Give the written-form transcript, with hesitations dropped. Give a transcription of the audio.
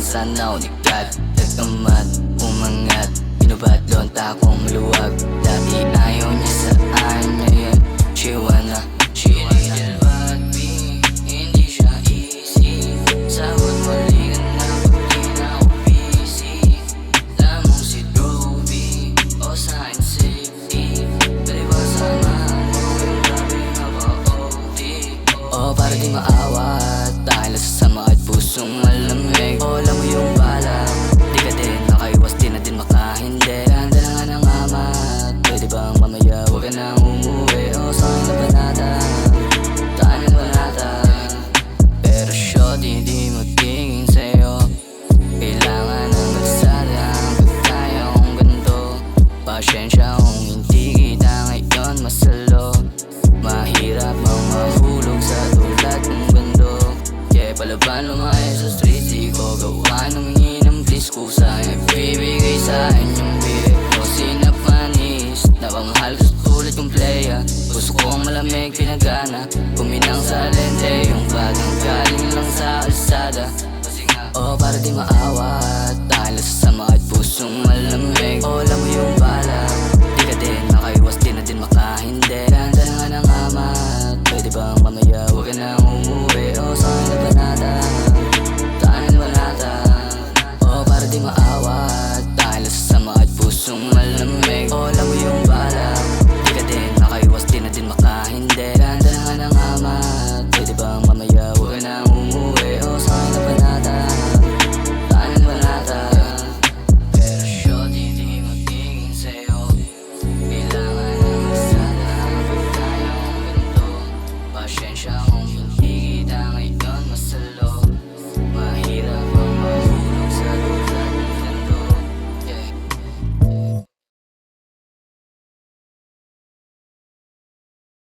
sana unikat. Nagkamat, umangat, binubad lonta akong maluwag. Dati ayaw niya sa akin, ngayon she wanna but me, hindi siya easy. Sawat mali ka na pag di na ako busy. Lamang si Droby o sa akin safety. Paliwasan na mo yung grabe mapa-OD. O para di maawat, dahil nasasama at pusong malamig. O alam mo yung balak, di ka din nakaiwas, di na din makahindi. Handa na nga ng amat, pwede bang mamaya huwag ka nang umuwi. O sa akin na banata, tayo na banata. Pero shorty, di magiging sa'yo. Kailangan ng kalsada hanggang kaya kong ganito. Pasyensya kung hindi kita ngayon masalo. Mahirap ang mahulog sa tulad ng bando. Kaya palaban lumayo sa street, di ko gawa nung hinam. Please kusa, ibibigay sa'kin yung bibig ko. Sinap manis, napamahal ko sa tulad kong playa. Gusto kong malamig, pinagana, kuminang sa lente. Yung bagang galing lang sa kalsada. O para di maawa,